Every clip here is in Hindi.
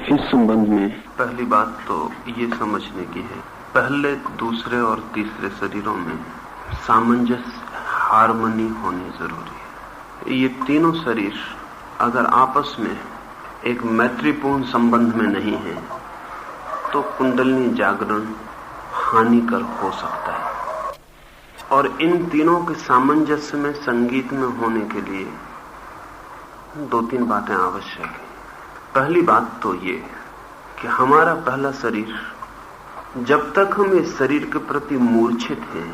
इस संबंध में पहली बात तो ये समझने की है, पहले, दूसरे और तीसरे शरीरों में सामंजस्य, हार्मनी होनी जरूरी है। ये तीनों शरीर अगर आपस में एक मैत्रीपूर्ण संबंध में नहीं है तो कुंडलिनी जागरण हानिकर हो सकता है। और इन तीनों के सामंजस्य में, संगीत में होने के लिए 2-3 बातें आवश्यक है। पहली बात तो ये कि हमारा पहला शरीर, जब तक हम इस शरीर के प्रति मूर्छित हैं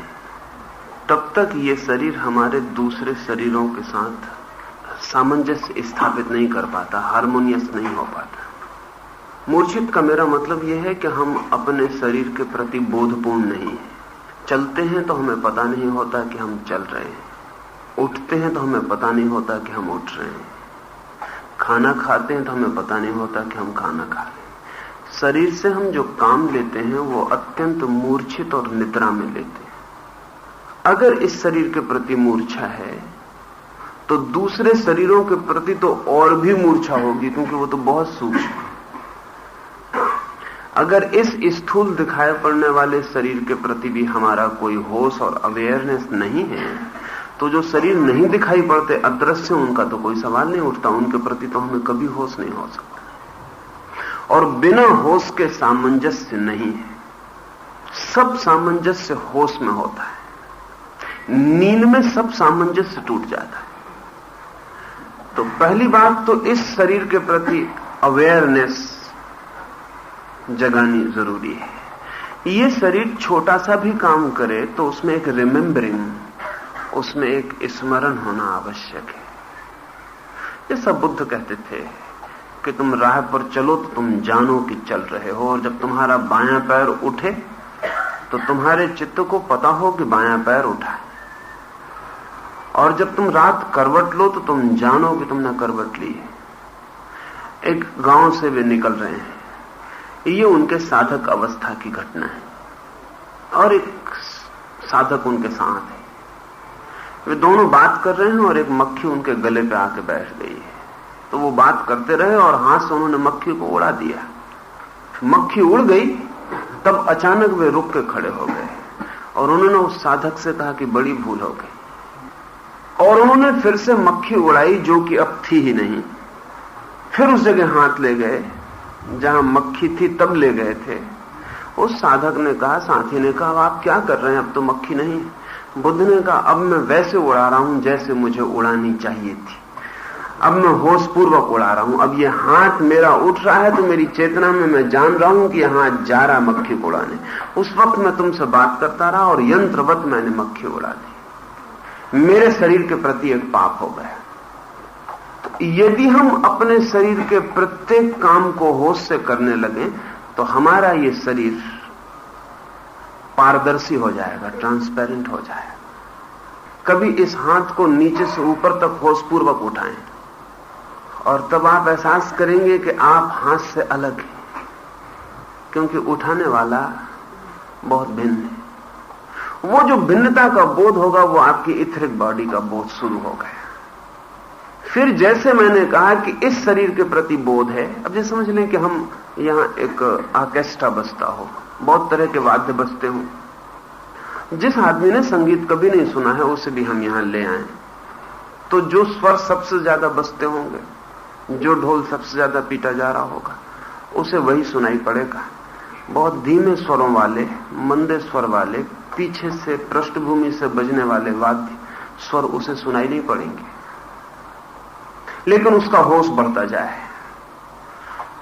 तब तक ये शरीर हमारे दूसरे शरीरों के साथ सामंजस्य स्थापित नहीं कर पाता, हार्मोनियस नहीं हो पाता। मूर्छित का मेरा मतलब यह है कि हम अपने शरीर के प्रति बोधपूर्ण नहीं हैं। चलते हैं तो हमें पता नहीं होता कि हम चल रहे हैं, उठते हैं तो हमें पता नहीं होता कि हम उठ रहे हैं, खाना खाते हैं तो हमें पता नहीं होता कि हम खाना खा रहे हैं। शरीर से हम जो काम लेते हैं वो अत्यंत मूर्छित और निद्रा में लेते हैं। अगर इस शरीर के प्रति मूर्छा है तो दूसरे शरीरों के प्रति तो और भी मूर्छा होगी, क्योंकि वो तो बहुत सूक्ष्म है। अगर इस स्थूल दिखाई पड़ने वाले शरीर के प्रति भी हमारा कोई होश और अवेयरनेस नहीं है तो जो शरीर नहीं दिखाई पड़ते, अदृश्य, उनका तो कोई सवाल नहीं उठता, उनके प्रति तो हमें कभी होश नहीं हो सकता। और बिना होश के सामंजस्य नहीं है। सब सामंजस्य होश में होता है, नींद में सब सामंजस्य टूट जाता है। तो पहली बात तो इस शरीर के प्रति अवेयरनेस जगानी जरूरी है। ये शरीर छोटा सा भी काम करे तो उसमें एक रिमेम्बरिंग, उसमें एक स्मरण होना आवश्यक है। जैसा बुद्ध कहते थे कि तुम राह पर चलो तो तुम जानो कि चल रहे हो, और जब तुम्हारा बायां पैर उठे तो तुम्हारे चित्त को पता हो कि बायां पैर उठा है, और जब तुम रात करवट लो तो तुम जानो कि तुमने करवट ली है। एक गांव से वे निकल रहे हैं, ये उनके साधक अवस्था की घटना है, और एक साधक उनके साथ है। वे दोनों बात कर रहे हैं और एक मक्खी उनके गले पे आके बैठ गई है। तो वो बात करते रहे और हाथ से उन्होंने मक्खी को उड़ा दिया। मक्खी उड़ गई, तब अचानक वे रुक के खड़े हो गए और उन्होंने उस साधक से कहा कि बड़ी भूल हो गई। और उन्होंने फिर से मक्खी उड़ाई जो कि अब थी ही नहीं। फिर उस जगह हाथ ले गए जहां मक्खी थी, तब ले गए थे। उस साधक ने कहा, साथी ने कहा, आप क्या कर रहे हैं, अब तो मक्खी नहीं। बुद्ध ने कहा, अब मैं वैसे उड़ा रहा हूं जैसे मुझे उड़ानी चाहिए थी। अब मैं होश पूर्वक उड़ा रहा हूं। अब ये हाथ मेरा उठ रहा है तो मेरी चेतना में मैं जान रहा हूं कि यह हाथ जा रहा मक्खी को उड़ाने। उस वक्त मैं तुमसे बात करता रहा और यंत्रवत मैंने मक्खी उड़ा दी। मेरे शरीर के प्रति एक पाप हो गया। यदि हम अपने शरीर के प्रत्येक काम को होश से करने लगे तो हमारा ये शरीर पारदर्शी हो जाएगा, ट्रांसपेरेंट हो जाएगा। कभी इस हाथ को नीचे से ऊपर तक होशपूर्वक उठाएं और तब आप एहसास करेंगे कि आप हाथ से अलग हैं, क्योंकि उठाने वाला बहुत भिन्न है। वो जो भिन्नता का बोध होगा वो आपकी इथरिक बॉडी का बोध शुरू हो गया। फिर जैसे मैंने कहा कि इस शरीर के प्रति बोध है। अब जैसे समझ लें कि हम यहां एक ऑर्केस्ट्रा बजता हो, बहुत तरह के वाद्य बजते हो। जिस आदमी ने संगीत कभी नहीं सुना है उसे भी हम यहां ले आए तो जो स्वर सबसे ज्यादा बजते होंगे, जो ढोल सबसे ज्यादा पीटा जा रहा होगा, उसे वही सुनाई पड़ेगा। बहुत धीमे स्वरों वाले, मंदे स्वर वाले, पीछे से पृष्ठभूमि से बजने वाले वाद्य स्वर उसे सुनाई नहीं पड़ेंगे। लेकिन उसका होश बढ़ता जाए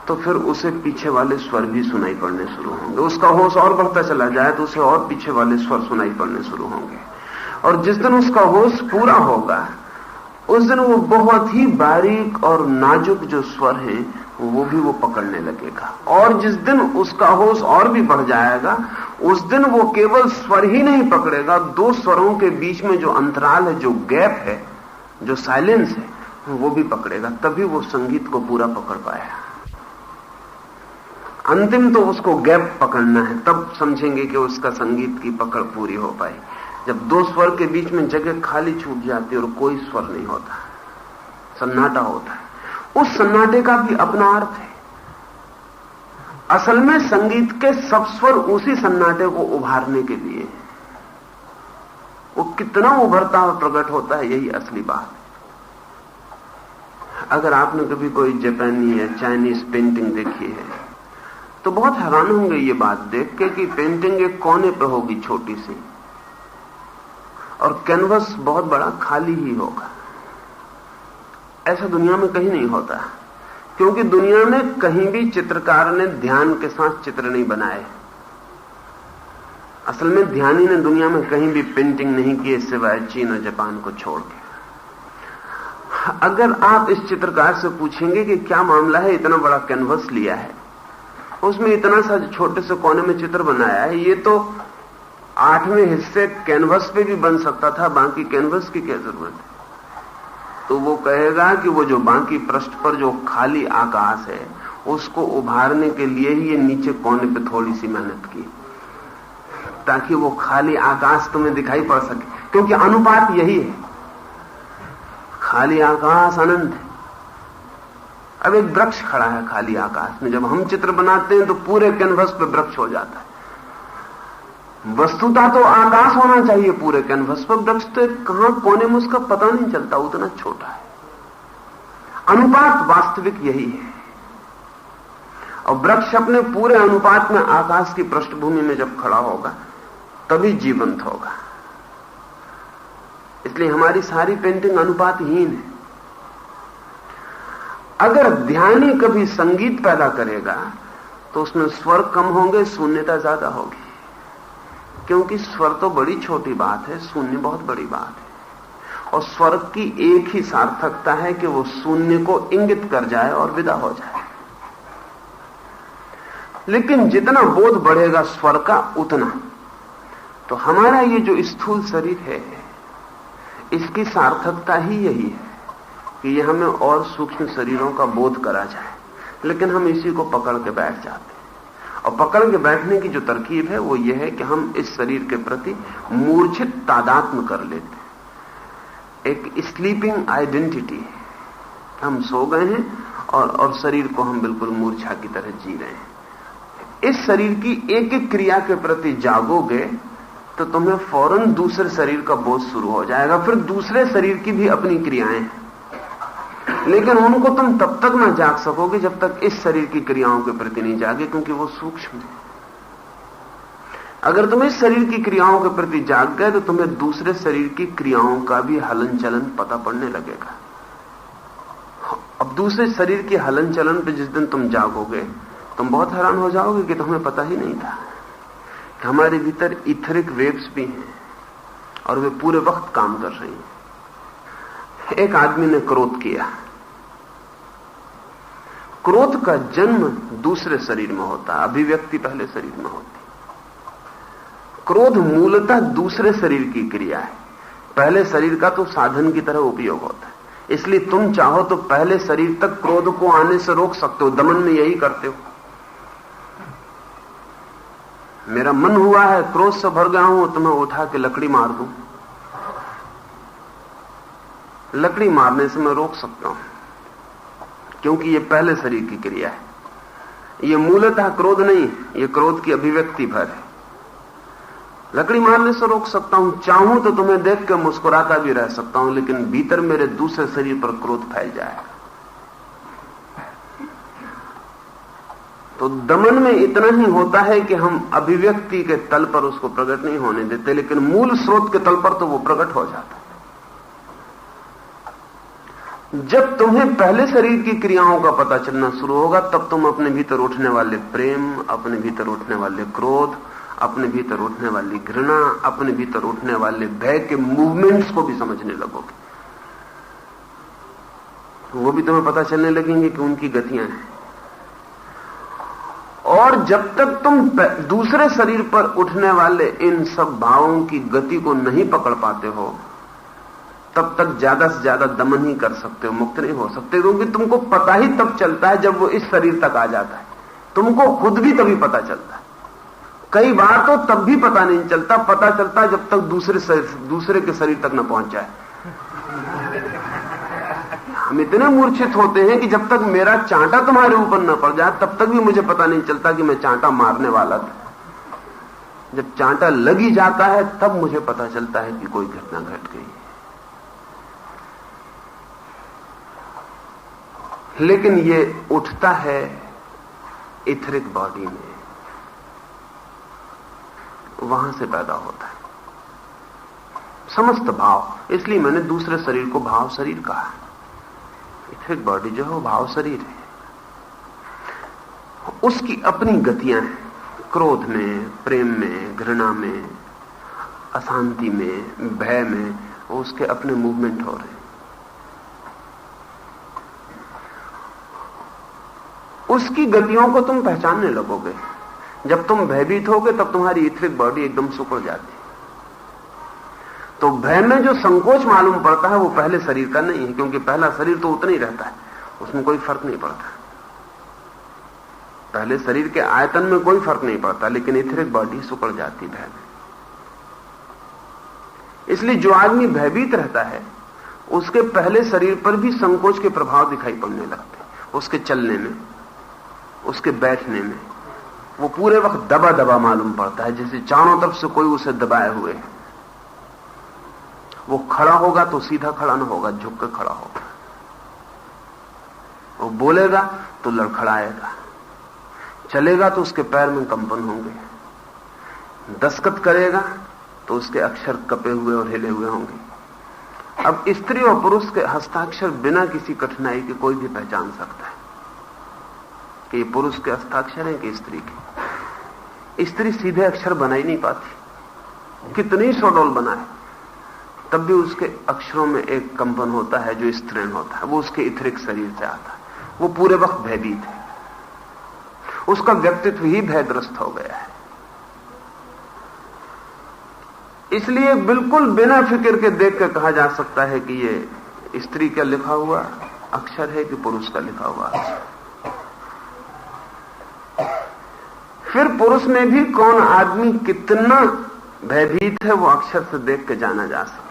तो फिर उसे पीछे वाले स्वर भी सुनाई पड़ने शुरू होंगे। उसका होश और बढ़ता चला जाए तो उसे और पीछे वाले स्वर सुनाई पड़ने शुरू होंगे। और जिस दिन उसका होश पूरा होगा उस दिन वो बहुत ही बारीक और नाजुक जो स्वर हैं वो भी वो पकड़ने लगेगा। और जिस दिन उसका होश और भी बढ़ जाएगा उस दिन वो केवल स्वर ही नहीं पकड़ेगा, दो स्वरों के बीच में जो अंतराल है, जो गैप है, जो साइलेंस है, वो भी पकड़ेगा। तभी वो संगीत को पूरा पकड़ पाया। अंतिम तो उसको गैप पकड़ना है, तब समझेंगे कि उसका संगीत की पकड़ पूरी हो पाई। जब दो स्वर के बीच में जगह खाली छूट जाती है और कोई स्वर नहीं होता, सन्नाटा होता है, उस सन्नाटे का भी अपना अर्थ है। असल में संगीत के सब स्वर उसी सन्नाटे को उभारने के लिए, वो कितना उभरता और प्रकट होता है, यही असली बात है। अगर आपने कभी कोई जापानी या चाइनीज पेंटिंग देखी है तो बहुत हैरान होंगे ये बात देख के कि पेंटिंग एक कोने पे होगी छोटी सी, और कैनवस बहुत बड़ा खाली ही होगा। ऐसा दुनिया में कहीं नहीं होता, क्योंकि दुनिया में कहीं भी चित्रकार ने ध्यान के साथ चित्र नहीं बनाए। असल में ध्यानी ने दुनिया में कहीं भी पेंटिंग नहीं की सिवाय चीन और जापान को छोड़ के। अगर आप इस चित्रकार से पूछेंगे कि क्या मामला है, इतना बड़ा कैनवस लिया है, उसमें इतना सा छोटे से कोने में चित्र बनाया है, ये तो 8वें हिस्से कैनवस पे भी बन सकता था, बाकी कैनवस की क्या जरूरत है? तो वो कहेगा कि वो जो बाकी पृष्ठ पर जो खाली आकाश है उसको उभारने के लिए ही ये नीचे कोने पे थोड़ी सी मेहनत की, ताकि वो खाली आकाश तुम्हें दिखाई पड़ सके, क्योंकि अनुपात यही है, खाली आकाश अनंत है। अब एक वृक्ष खड़ा है खाली आकाश में, जब हम चित्र बनाते हैं तो पूरे कैनवस पे वृक्ष हो जाता है। वस्तुतः तो आकाश होना चाहिए पूरे कैनवस पर, वृक्ष तो कहां कोने में उसका पता नहीं चलता, उतना छोटा है। अनुपात वास्तविक यही है, और वृक्ष अपने पूरे अनुपात में आकाश की पृष्ठभूमि में जब खड़ा होगा तभी जीवंत होगा। इसलिए हमारी सारी पेंटिंग अनुपातहीन है। अगर ध्यानी कभी संगीत पैदा करेगा तो उसमें स्वर कम होंगे, शून्यता ज्यादा होगी, क्योंकि स्वर तो बड़ी छोटी बात है, शून्य बहुत बड़ी बात है। और स्वर की एक ही सार्थकता है कि वो शून्य को इंगित कर जाए और विदा हो जाए। लेकिन जितना बोध बढ़ेगा स्वर का उतना, तो हमारा ये जो स्थूल शरीर है इसकी सार्थकता ही यही है कि ये हमें और सूक्ष्म शरीरों का बोध करा जाए। लेकिन हम इसी को पकड़ के बैठ जाते हैं, और पकड़ के बैठने की जो तरकीब है वो ये है कि हम इस शरीर के प्रति मूर्छित तादात्म्य कर लेते हैं। एक स्लीपिंग आइडेंटिटी, हम सो गए हैं और शरीर को हम बिल्कुल मूर्छा की तरह जी रहे हैं। इस शरीर की एक एक क्रिया के प्रति जागोगे तो तुम्हें फौरन दूसरे शरीर का बोध शुरू हो जाएगा। फिर दूसरे शरीर की भी अपनी क्रियाएं हैं, लेकिन उनको तुम तब तक ना जाग सकोगे जब तक इस शरीर की क्रियाओं के प्रति नहीं जागे, क्योंकि वो सूक्ष्म है। अगर तुम इस शरीर की क्रियाओं के प्रति जाग गए तो तुम्हें दूसरे शरीर की क्रियाओं का भी हलन चलन पता पड़ने लगेगा। अब दूसरे शरीर के हलन चलन पे जिस दिन तुम जागोगे तुम बहुत हैरान हो जाओगे कि तुम्हें पता ही नहीं था कि हमारे भीतर इथरिक वेव्स भी हैं और वे पूरे वक्त काम कर रही हैं। एक आदमी ने क्रोध किया। क्रोध का जन्म दूसरे शरीर में होता, अभिव्यक्ति पहले शरीर में होती। क्रोध मूलतः दूसरे शरीर की क्रिया है, पहले शरीर का तो साधन की तरह उपयोग होता है। इसलिए तुम चाहो तो पहले शरीर तक क्रोध को आने से रोक सकते हो, दमन में यही करते हो। मेरा मन हुआ है, क्रोध से भर गया हूं, तो मैं उठा के लकड़ी मार दूं। लकड़ी मारने से मैं रोक सकता हूं, क्योंकि ये पहले शरीर की क्रिया है। ये मूलतः क्रोध नहीं, ये क्रोध की अभिव्यक्ति भर है। लकड़ी मारने से रोक सकता हूं, चाहूं तो तुम्हें देख के मुस्कुराता भी रह सकता हूं, लेकिन भीतर मेरे दूसरे शरीर पर क्रोध फैल जाएगा। तो दमन में इतना ही होता है कि हम अभिव्यक्ति के तल पर उसको प्रकट नहीं होने देते, लेकिन मूल स्रोत के तल पर तो वो प्रकट हो जाता है। जब तुम्हें पहले शरीर की क्रियाओं का पता चलना शुरू होगा, तब तुम अपने भीतर उठने वाले प्रेम, अपने भीतर उठने वाले क्रोध, अपने भीतर उठने वाली घृणा, अपने भीतर उठने वाले भय के मूवमेंट्स को भी समझने लगोगे। वो भी तुम्हें पता चलने लगेंगे कि उनकी गतियां हैं। और जब तक तुम दूसरे शरीर पर उठने वाले इन सब भावों की गति को नहीं पकड़ पाते हो, तब तक ज्यादा से ज्यादा दमन ही कर सकते हो, मुक्त नहीं हो सकते। क्योंकि तुमको पता ही तब चलता है जब वो इस शरीर तक आ जाता है। तुमको खुद भी तभी पता चलता है। कई बार तो तब भी पता नहीं चलता, पता चलता है जब तक दूसरे के शरीर तक न पहुंच जाए। हम इतने मूर्छित होते हैं कि जब तक मेरा चांटा तुम्हारे ऊपर न पड़ जाए तब तक भी मुझे पता नहीं चलता कि मैं चांटा मारने वाला था। जब चांटा लग ही जाता है तब मुझे पता चलता है कि कोई घटना घट गई। लेकिन ये उठता है इथरिक बॉडी में, वहां से पैदा होता है समस्त भाव। इसलिए मैंने दूसरे शरीर को भाव शरीर कहा। इथरिक बॉडी जो है वो भाव शरीर है। उसकी अपनी गतियां हैं, क्रोध में, प्रेम में, घृणा में, अशांति में, भय में, उसके अपने मूवमेंट हो रहे हैं। उसकी गतियों को तुम पहचानने लगोगे। जब तुम भयभीत होगे तब तुम्हारी इथरिक बॉडी एकदम सुकड़ जाती है। तो भय में जो संकोच मालूम पड़ता है वो पहले शरीर का नहीं है, क्योंकि पहला शरीर तो उतना ही रहता है, उसमें कोई फर्क नहीं पड़ता। पहले शरीर के आयतन में कोई फर्क नहीं पड़ता, लेकिन इथरिक बॉडी सुकड़ जाती भय में। इसलिए जो आदमी भयभीत रहता है उसके पहले शरीर पर भी संकोच के प्रभाव दिखाई पड़ने लगते हैं। उसके चलने में, उसके बैठने में वो पूरे वक्त दबा दबा मालूम पड़ता है, जैसे चारों तरफ से कोई उसे दबाए हुए है। वो खड़ा होगा तो सीधा खड़ा ना होगा, झुक कर खड़ा होगा। वो बोलेगा तो लड़खड़ाएगा, चलेगा तो उसके पैर में कंपन होंगे, दस्तखत करेगा तो उसके अक्षर कपे हुए और हिले हुए होंगे। अब स्त्री और पुरुष के हस्ताक्षर बिना किसी कठिनाई के कोई भी पहचान सकता है कि ये पुरुष के हस्ताक्षर हैं कि स्त्री के। स्त्री सीधे अक्षर बना ही नहीं पाती, कितनी शोडोल बनाए तब भी उसके अक्षरों में एक कंपन होता है जो स्त्रीण होता है, वो उसके इथरिक शरीर से आता है। वो पूरे वक्त भयभीत है, उसका व्यक्तित्व ही भयग्रस्त हो गया है। इसलिए बिल्कुल बिना फिक्र के देख कर कहा जा सकता है कि ये स्त्री का लिखा हुआ अक्षर है कि पुरुष का लिखा हुआ अक्षर। फिर पुरुष में भी कौन आदमी कितना भयभीत है वो अक्षर से देख के जाना जा सकता है।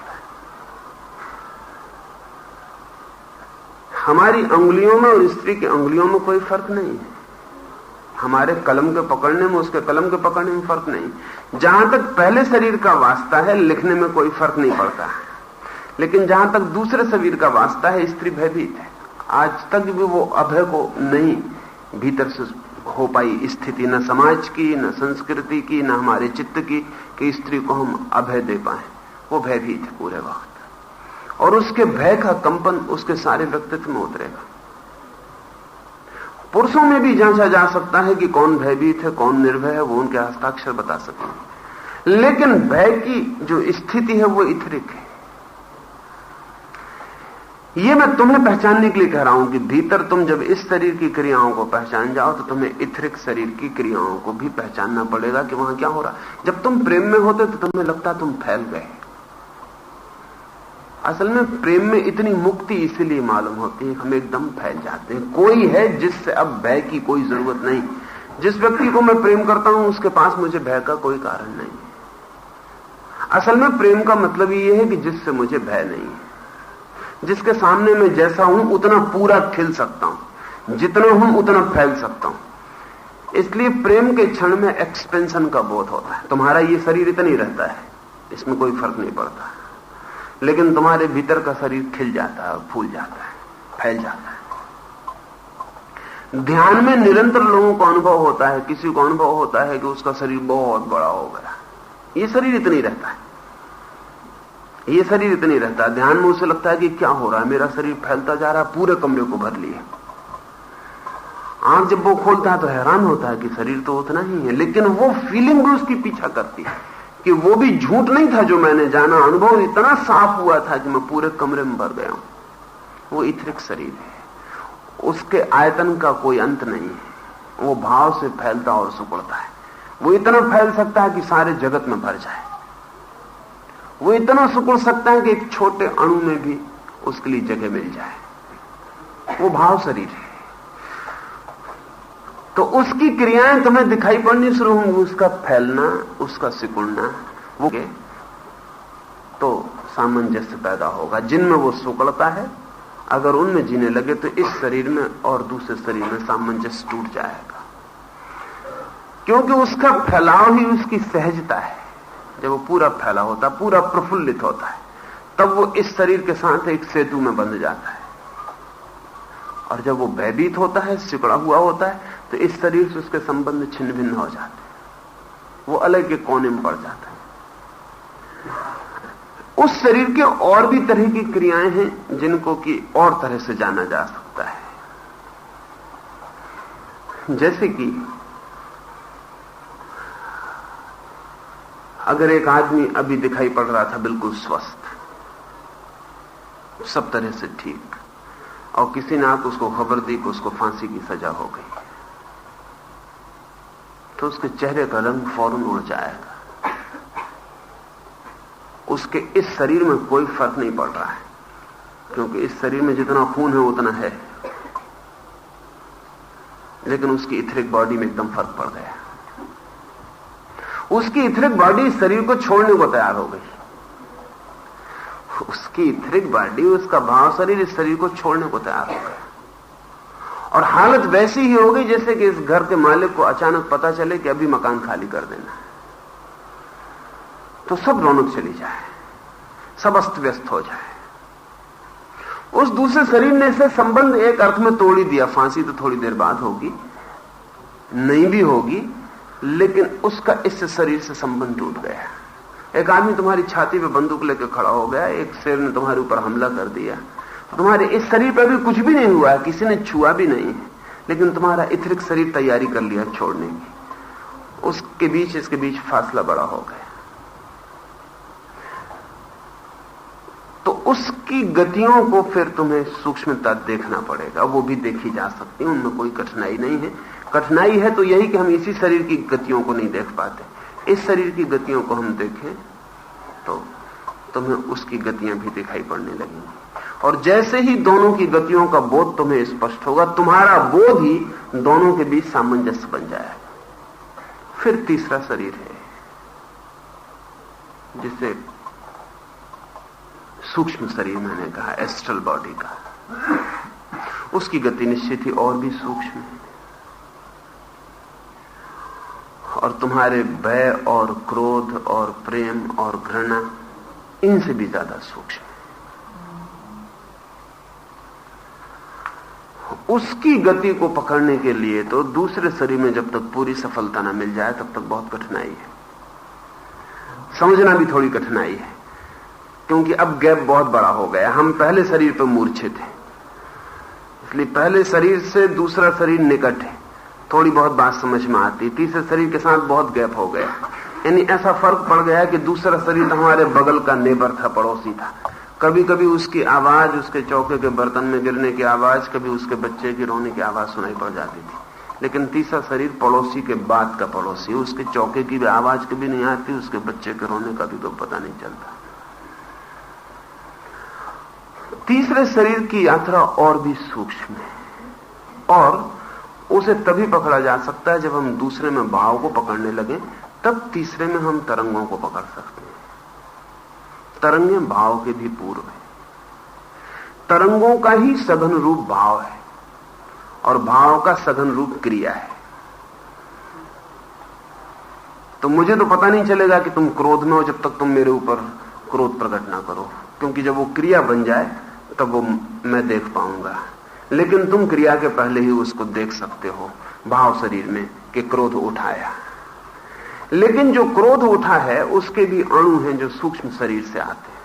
हमारी अंगुलियों में और स्त्री की अंगुलियों में कोई फर्क नहीं है। हमारे कलम के पकड़ने में, उसके कलम के पकड़ने में फर्क नहीं। जहां तक पहले शरीर का वास्ता है लिखने में कोई फर्क नहीं पड़ता है, लेकिन जहां तक दूसरे शरीर का वास्ता है स्त्री भयभीत है। आज तक भी वो अभय को नहीं भीतर से हो पाई स्थिति, न समाज की, न संस्कृति की, न हमारे चित्त की, कि स्त्री को हम अभय दे पाए। वो भयभीत है पूरे वक्त, और उसके भय का कंपन उसके सारे व्यक्तित्व में उतरेगा। पुरुषों में भी जांचा जा सकता है कि कौन भयभीत है कौन निर्भय है, वो उनके हस्ताक्षर बता सकेंगे। लेकिन भय की जो स्थिति है वो इथरिक है। ये मैं तुम्हें पहचानने के लिए कह रहा हूं कि भीतर तुम जब इस शरीर की क्रियाओं को पहचान जाओ तो तुम्हें इथरिक शरीर की क्रियाओं को भी पहचानना पड़ेगा कि वहां क्या हो रहा। जब तुम प्रेम में होते तो तुम्हें लगता तुम फैल गए। असल में प्रेम में इतनी मुक्ति इसीलिए मालूम होती है, हम एकदम फैल जाते हैं। कोई है जिससे अब भय की कोई जरूरत नहीं। जिस व्यक्ति को मैं प्रेम करता हूं उसके पास मुझे भय का कोई कारण नहीं। असल में प्रेम का मतलब ये है कि जिससे मुझे भय नहीं है, जिसके सामने मैं जैसा हूं उतना पूरा खिल सकता हूं, जितना हूं उतना फैल सकता हूं। इसलिए प्रेम के क्षण में एक्सपेंशन का बोध होता है। तुम्हारा ये शरीर इतना ही रहता है, इसमें कोई फर्क नहीं पड़ता, लेकिन तुम्हारे भीतर का शरीर खिल जाता है, फूल जाता है, फैल जाता है। ध्यान में निरंतर लोगों को अनुभव होता है, किसी को अनुभव होता है कि उसका शरीर बहुत बड़ा हो गया। ये शरीर इतना ही रहता है, ये शरीर इतना ही रहता है। ध्यान में उसे लगता है कि क्या हो रहा है, मेरा शरीर फैलता जा रहा है, पूरे कमरे को भर लिया। आंख जब वो खोलता है तो हैरान होता है कि शरीर तो उतना ही है, लेकिन वो फीलिंग भी उसकी पीछा करती है कि वो भी झूठ नहीं था जो मैंने जाना। अनुभव इतना साफ हुआ था कि मैं पूरे कमरे में भर गया हूं। वो इथरिक शरीर है, उसके आयतन का कोई अंत नहीं है। वो भाव से फैलता और सुकड़ता है। वो इतना फैल सकता है कि सारे जगत में भर जाए। वो इतना सुकड़ सकता है कि एक छोटे अणु में भी उसके लिए जगह मिल जाए। वो भाव शरीर है। तो उसकी क्रियाएं तुम्हें दिखाई पड़नी शुरू होंगी, उसका फैलना, उसका सिकुड़ना, वो तो सामंजस्य पैदा होगा। जिनमें वो सुकड़ता है अगर उनमें जीने लगे तो इस शरीर में और दूसरे शरीर में सामंजस्य टूट जाएगा, क्योंकि उसका फैलाव ही उसकी सहजता है। जब वो पूरा फैला होता, पूरा प्रफुल्लित होता है, तब वो इस शरीर के साथ एक सेतु में बंध जाता है। और जब वो भयभीत होता है, सिकुड़ा हुआ होता है, तो इस शरीर से उसके संबंध छिन्न भिन्न हो जाते हैं, वो अलग के कोने में पड़ जाता है। उस शरीर के और भी तरह की क्रियाएं हैं जिनको कि और तरह से जाना जा सकता है। जैसे कि अगर एक आदमी अभी दिखाई पड़ रहा था बिल्कुल स्वस्थ, सब तरह से ठीक, और किसी ने आकर उसको खबर दी कि उसको फांसी की सजा हो गई, तो उसके चेहरे का रंग फौरन उड़ जाएगा। उसके इस शरीर में कोई फर्क नहीं पड़ रहा है, क्योंकि इस शरीर में जितना खून है उतना है, लेकिन उसकी इथरिक बॉडी में एकदम फर्क पड़ गया। उसकी इथरिक बॉडी इस शरीर को छोड़ने को तैयार हो गई। उसकी इथरिक बॉडी, उसका भाव शरीर इस शरीर को छोड़ने को तैयार हो गया, और हालत वैसी ही हो गई जैसे कि इस घर के मालिक को अचानक पता चले कि अभी मकान खाली कर देना है, तो सब रौनक चली जाए, सब अस्त व्यस्त हो जाए। उस दूसरे शरीर ने से संबंध एक अर्थ में तोड़ ही दिया। फांसी तो थोड़ी देर बाद होगी, नहीं भी होगी, लेकिन उसका इस शरीर से संबंध टूट गया। एक आदमी तुम्हारी छाती पे बंदूक लेकर खड़ा हो गया, एक शेर ने तुम्हारे ऊपर हमला कर दिया, तो तुम्हारे इस शरीर पर भी कुछ भी नहीं हुआ, किसी ने छुआ भी नहीं, लेकिन तुम्हारा इथरिक शरीर तैयारी कर लिया छोड़ने की। उसके बीच इसके बीच फासला बड़ा हो गया। तो उसकी गतियों को फिर तुम्हें सूक्ष्मता देखना पड़ेगा, वो भी देखी जा सकती है, उनमें कोई कठिनाई नहीं है। कठिनाई है तो यही कि हम इसी शरीर की गतियों को नहीं देख पाते। इस शरीर की गतियों को हम देखें तो तुम्हें उसकी गतियां भी दिखाई पड़ने लगेंगी, और जैसे ही दोनों की गतियों का बोध तुम्हें स्पष्ट होगा, तुम्हारा बोध ही दोनों के बीच सामंजस्य बन जाएगा। फिर तीसरा शरीर है जिसे सूक्ष्म शरीर मैंने कहा, एस्ट्रल बॉडी का। उसकी गति निश्चित ही और भी सूक्ष्म है, और तुम्हारे भय और क्रोध और प्रेम और घृणा इनसे भी ज्यादा सूक्ष्म है। उसकी गति को पकड़ने के लिए तो दूसरे शरीर में जब तक पूरी सफलता ना मिल जाए तब तक बहुत कठिनाई है, समझना भी थोड़ी कठिनाई है, क्योंकि अब गैप बहुत बड़ा हो गया। हम पहले शरीर पर मूर्छित थे, इसलिए पहले शरीर से दूसरा शरीर निकट है, थोड़ी बहुत बात समझ में आती। तीसरे शरीर के साथ बहुत गैप हो गया, यानी ऐसा फर्क पड़ गया कि दूसरा शरीर हमारे बगल का नेबर था, पड़ोसी था। कभी कभी उसकी आवाज, उसके चौके के बर्तन में गिरने की आवाज, कभी उसके बच्चे की रोने की आवाज सुनाई पड़ जाती थी। लेकिन तीसरा शरीर पड़ोसी के बाद का पड़ोसी, उसके चौके की भी आवाज कभी नहीं आती, उसके बच्चे के रोने का भी तो पता नहीं चलता। तीसरे शरीर की यात्रा और भी सूक्ष्म है, और उसे तभी पकड़ा जा सकता है जब हम दूसरे में भाव को पकड़ने लगे, तब तीसरे में हम तरंगों को पकड़ सकते हैं। तरंगें भाव के भी पूर्व है, तरंगों का ही सघन रूप भाव है, और भाव का सघन रूप क्रिया है। तो मुझे तो पता नहीं चलेगा कि तुम क्रोध में हो जब तक तुम मेरे ऊपर क्रोध प्रकट ना करो, क्योंकि जब वो क्रिया बन जाए तब वो मैं देख पाऊंगा। लेकिन तुम क्रिया के पहले ही उसको देख सकते हो भाव शरीर में कि क्रोध उठाया। लेकिन जो क्रोध उठा है उसके भी अणु हैं जो सूक्ष्म शरीर से आते हैं,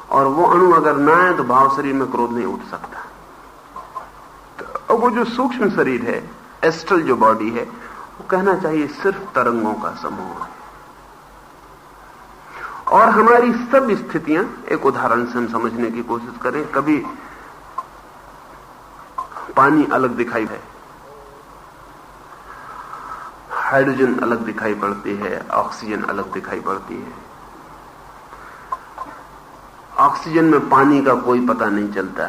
और वो अणु अगर ना आए तो भाव शरीर में क्रोध नहीं उठ सकता। तो वो जो सूक्ष्म शरीर है, एस्ट्रल जो बॉडी है, वो कहना चाहिए सिर्फ तरंगों का समूह है। और हमारी सब स्थितियां एक उदाहरण से हम समझने की कोशिश करें। कभी पानी अलग दिखाई है, हाइड्रोजन अलग दिखाई पड़ती है, ऑक्सीजन अलग दिखाई पड़ती है। ऑक्सीजन में पानी का कोई पता नहीं चलता,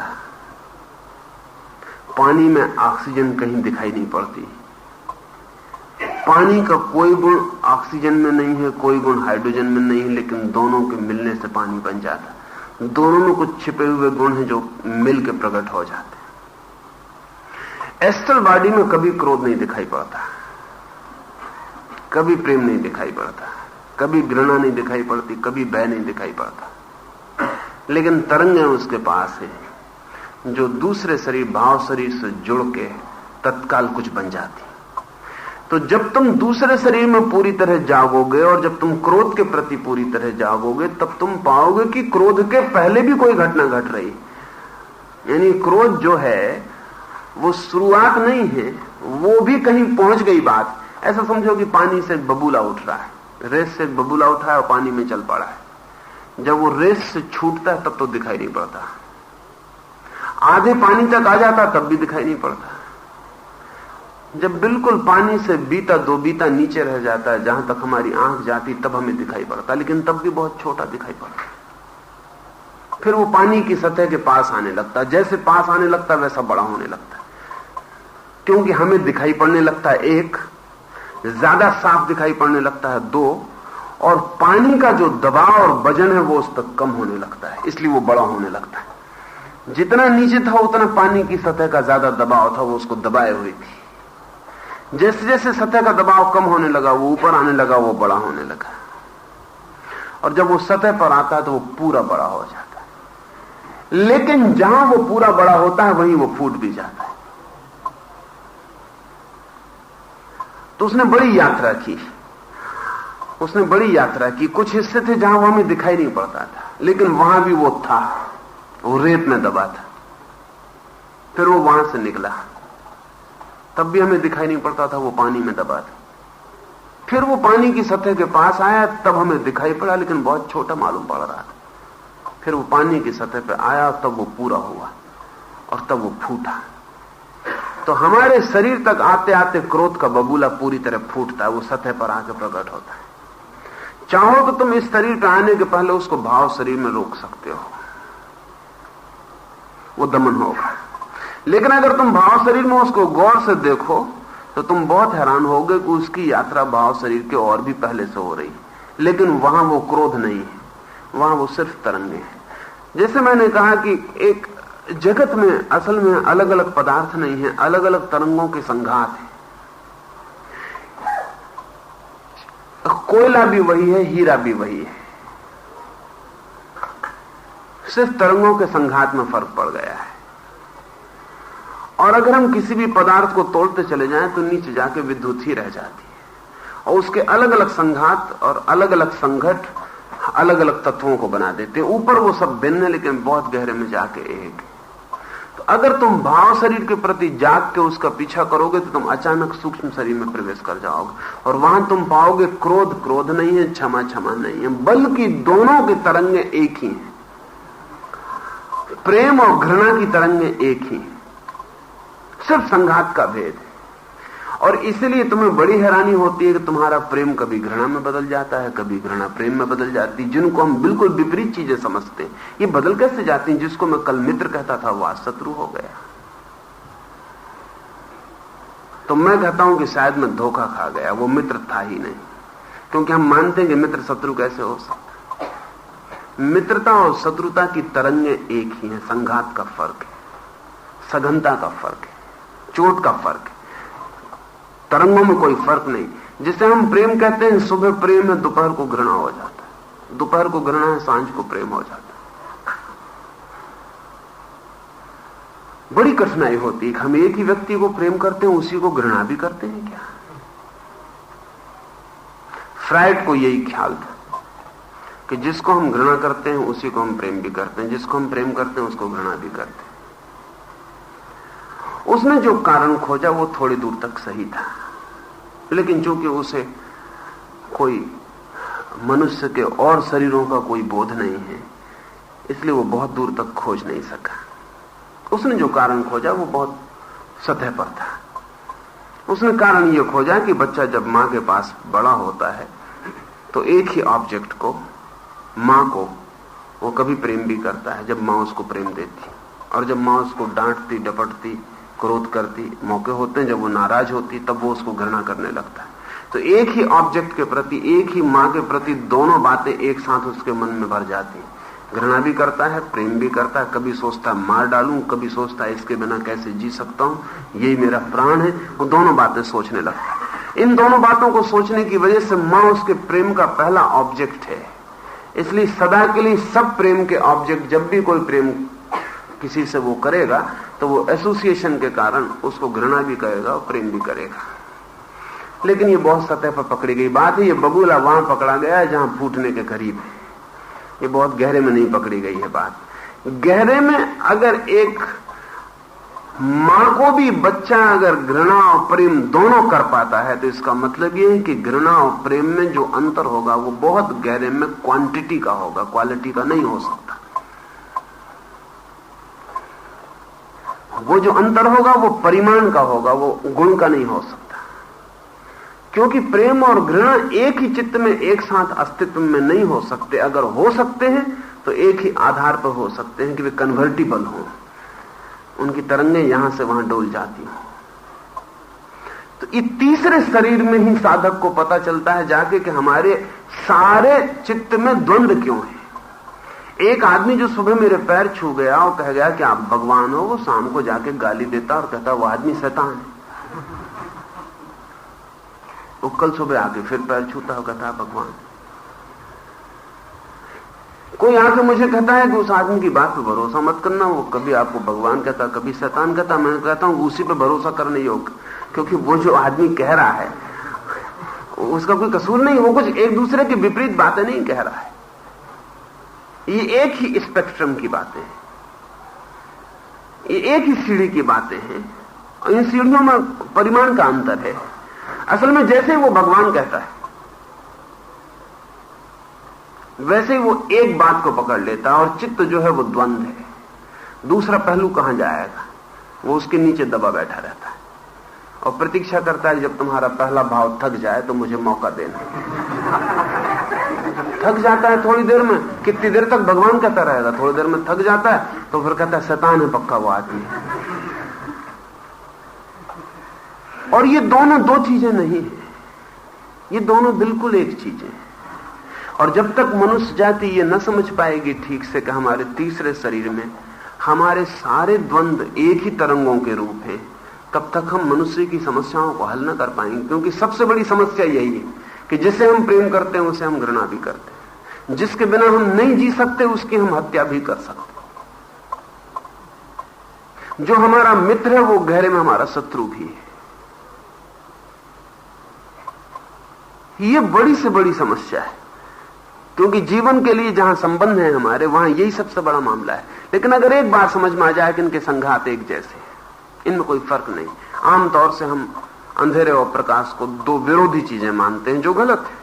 पानी में ऑक्सीजन कहीं दिखाई नहीं पड़ती। पानी का कोई गुण ऑक्सीजन में नहीं है, कोई गुण हाइड्रोजन में नहीं है, लेकिन दोनों के मिलने से पानी बन जाता। दोनों में कुछ छिपे हुए गुण हैं जो मिल के प्रकट हो जाते हैं। एस्ट्रल बॉडी में कभी क्रोध नहीं दिखाई पड़ता, कभी प्रेम नहीं दिखाई पड़ता, कभी घृणा नहीं दिखाई पड़ती, कभी भय नहीं दिखाई पड़ता। लेकिन तरंगें उसके पास हैं जो दूसरे शरीर, भाव शरीर से जुड़ के तत्काल कुछ बन जाती। तो जब तुम दूसरे शरीर में पूरी तरह जागोगे और जब तुम क्रोध के प्रति पूरी तरह जागोगे, तब तुम पाओगे कि क्रोध के पहले भी कोई घटना घट रही। यानी क्रोध जो है वो शुरुआत नहीं है, वो भी कहीं पहुंच गई बात। ऐसा समझो कि पानी से बबूला उठ रहा है, रेस से बबूला उठा है और पानी में चल पड़ा है। जब वो रेस से छूटता है तब तो दिखाई नहीं पड़ता, आधे पानी तक आ जाता तब भी दिखाई नहीं पड़ता। जब बिल्कुल पानी से बीता दो बीता नीचे रह जाता है, जहां तक हमारी आंख जाती, तब हमें दिखाई पड़ता, लेकिन तब भी बहुत छोटा दिखाई पड़ता। फिर वो पानी की सतह के पास आने लगता, जैसे पास आने लगता वैसा बड़ा होने लगता, क्योंकि हमें दिखाई पड़ने लगता है एक, ज्यादा साफ दिखाई पड़ने लगता है दो, और पानी का जो दबाव और वजन है वो उस तक कम होने लगता है, इसलिए वो बड़ा होने लगता है। जितना नीचे था उतना पानी की सतह का ज्यादा दबाव था, वो उसको दबाए हुई थी। जैसे जैसे सतह का दबाव कम होने लगा, वो ऊपर आने लगा, वो बड़ा होने लगा, और जब वो सतह पर आता है तो वो पूरा बड़ा हो जाता है। लेकिन जहां वो पूरा बड़ा होता है वहीं वो फूट भी जाता है। तो उसने बड़ी यात्रा की, उसने बड़ी यात्रा की। कुछ हिस्से थे जहां वो हमें दिखाई नहीं पड़ता था, लेकिन वहां भी वो था, वो रेत में दबा था। फिर वो वहां से निकला, तब भी हमें दिखाई नहीं पड़ता था, वो पानी में दबा था। फिर वो पानी की सतह के पास आया, तब हमें दिखाई पड़ा, लेकिन बहुत छोटा मालूम पड़ रहा था। फिर वो पानी की सतह पे आया, तब वो पूरा हुआ, और तब वो फूटा। तो हमारे शरीर तक आते आते क्रोध का बबूला पूरी तरह फूटता है, वो सतह पर आकर प्रकट होता है। चाहो तो तुम इस शरीर पर आने के पहले उसको भाव शरीर में रोक सकते हो, वो दमन होगा। लेकिन अगर तुम भाव शरीर में उसको गौर से देखो तो तुम बहुत हैरान होगे कि उसकी यात्रा भाव शरीर के और भी पहले से हो रही, लेकिन वहां वो क्रोध नहीं है, वहां वो सिर्फ तरंगे हैं। जैसे मैंने कहा कि एक जगत में असल में अलग अलग पदार्थ नहीं है, अलग अलग तरंगों के संघात है। कोयला भी वही है, हीरा भी वही है, सिर्फ तरंगों के संघात में फर्क पड़ गया है। और अगर हम किसी भी पदार्थ को तोड़ते चले जाएं तो नीचे जाके विद्युत ही रह जाती है, और उसके अलग अलग संघात और अलग अलग संघट अलग अलग तत्वों को बना देते हैं। ऊपर वो सब भिन्न है, लेकिन बहुत गहरे में जाके एक। तो अगर तुम भाव शरीर के प्रति जाग के उसका पीछा करोगे तो तुम अचानक सूक्ष्म शरीर में प्रवेश कर जाओगे, और वहां तुम पाओगे क्रोध क्रोध नहीं है, क्षमा क्षमा नहीं है, बल्कि दोनों की तरंगे एक ही हैं। प्रेम और घृणा की तरंगे एक ही, सिर्फ संघात का भेद है। और इसलिए तुम्हें बड़ी हैरानी होती है कि तुम्हारा प्रेम कभी घृणा में बदल जाता है, कभी घृणा प्रेम में बदल जाती है। जिनको हम बिल्कुल विपरीत चीजें समझते हैं, ये बदल कैसे जाती हैं? जिसको मैं कल मित्र कहता था वो आज शत्रु हो गया। तो मैं कहता हूं कि शायद मैं धोखा खा गया, वो मित्र था ही नहीं, क्योंकि हम मानते हैं कि मित्र शत्रु कैसे हो सकता। मित्रता और शत्रुता की तरंगे एक ही है, संघात का फर्क है, सघनता का फर्क है, चोट का फर्क है, तरंगों में कोई फर्क नहीं। जिसे हम प्रेम कहते हैं, सुबह प्रेम है, दोपहर को घृणा हो जाता है, दोपहर को घृणा है, सांझ को प्रेम हो जाता है। बड़ी कठिनाई होती है। हम एक ही व्यक्ति को प्रेम करते हैं, उसी को घृणा भी करते हैं क्या? फ्राइड को यही ख्याल था कि जिसको हम घृणा करते हैं उसी को हम प्रेम भी करते हैं, जिसको हम प्रेम करते हैं उसको घृणा भी करते हैं। उसने जो कारण खोजा वो थोड़ी दूर तक सही था, लेकिन चूंकि उसे कोई मनुष्य के और शरीरों का कोई बोध नहीं है, इसलिए वो बहुत दूर तक खोज नहीं सका। उसने जो कारण खोजा वो बहुत सतह पर था। उसने कारण ये खोजा कि बच्चा जब मां के पास बड़ा होता है तो एक ही ऑब्जेक्ट को, मां को, वो कभी प्रेम भी करता है जब मां उसको प्रेम देती, और जब मां उसको डांटती, डपटती, क्रोध करती, मौके होते हैं जब वो नाराज होती, तब वो उसको घृणा करने लगता है। तो एक ही ऑब्जेक्ट के प्रति, एक ही मां के प्रति दोनों बातें एक साथ उसके मन में भर जाती, घृणा भी करता है, प्रेम भी करता है, कभी सोचता है मार डालूं, कभी सोचता है इसके बिना कैसे जी सकता हूं, यही मेरा प्राण है। वो दोनों बातें सोचने लगता है। इन दोनों बातों को सोचने की वजह से मां उसके प्रेम का पहला ऑब्जेक्ट है। इसलिए सदा के लिए सब प्रेम के ऑब्जेक्ट, जब भी कोई प्रेम किसी से वो करेगा तो वो एसोसिएशन के कारण उसको घृणा भी करेगा और प्रेम भी करेगा। लेकिन ये बहुत सतह पर पकड़ी गई बात है। ये बबूला वहां पकड़ा गया है जहां फूटने के करीब है। ये बहुत गहरे में नहीं पकड़ी गई है बात। गहरे में अगर एक मां को भी बच्चा अगर घृणा और प्रेम दोनों कर पाता है तो इसका मतलब ये है कि घृणा और प्रेम में जो अंतर होगा वो बहुत गहरे में क्वांटिटी का होगा, क्वालिटी का नहीं हो सकता। वो जो अंतर होगा वो परिमाण का होगा, वो गुण का नहीं हो सकता। क्योंकि प्रेम और घृणा एक ही चित्त में एक साथ अस्तित्व में नहीं हो सकते। अगर हो सकते हैं तो एक ही आधार पर हो सकते हैं कि वे कन्वर्टिबल हों, उनकी तरंगें यहां से वहां डोल जाती हों। तो इस तीसरे शरीर में ही साधक को पता चलता है जाके कि हमारे सारे चित्त में द्वंद्व क्यों है। एक आदमी जो सुबह मेरे पैर छू गया और कह गया कि आप भगवान हो, वो शाम को जाके गाली देता और कहता वो आदमी शैतान है। वो कल सुबह आके फिर पैर छूता और कहता भगवान। कोई आके मुझे कहता है कि उस आदमी की बात पे भरोसा मत करना, वो कभी आपको भगवान कहता कभी शैतान कहता। मैं कहता हूं उसी पे भरोसा करने योग्य, क्योंकि वो जो आदमी कह रहा है उसका कोई कसूर नहीं, वो कुछ एक दूसरे के विपरीत बातें नहीं कह रहा है। ये एक ही स्पेक्ट्रम की बातें हैं, ये एक ही सीढ़ी की बातें हैं। इन सीढ़ियों में परिमाण का अंतर है। असल में जैसे वो भगवान कहता है वैसे ही वो एक बात को पकड़ लेता है और चित्त जो है वो द्वंद्व है। दूसरा पहलू कहां जाएगा, वो उसके नीचे दबा बैठा रहता है और प्रतीक्षा करता है जब तुम्हारा पहला भाव थक जाए तो मुझे मौका देना। थक जाता है थोड़ी देर में, कितनी देर तक भगवान कहता रहेगा, थोड़ी देर में थक जाता है तो फिर कहता है शैतान है पक्का वो आदमी। और ये दोनों दो चीजें नहीं है, ये दोनों बिल्कुल एक चीज है। और जब तक मनुष्य जाति ये न समझ पाएगी ठीक से कि हमारे तीसरे शरीर में हमारे सारे द्वंद्व एक ही तरंगों के रूप हैं, तब तक हम मनुष्य की समस्याओं को हल न कर पाएंगे। क्योंकि सबसे बड़ी समस्या यही है कि जिसे हम प्रेम करते हैं उसे हम घृणा भी करते हैं, जिसके बिना हम नहीं जी सकते उसकी हम हत्या भी कर सकते हैं। जो हमारा मित्र है वो गहरे में हमारा शत्रु भी है। ये बड़ी से बड़ी समस्या है, क्योंकि जीवन के लिए जहां संबंध है हमारे वहां यही सबसे बड़ा मामला है। लेकिन अगर एक बात समझ में आ जाए कि इनके संघात एक जैसे हैं, इनमें कोई फर्क नहीं। आमतौर से हम अंधेरे और प्रकाश को दो विरोधी चीजें मानते हैं, जो गलत है।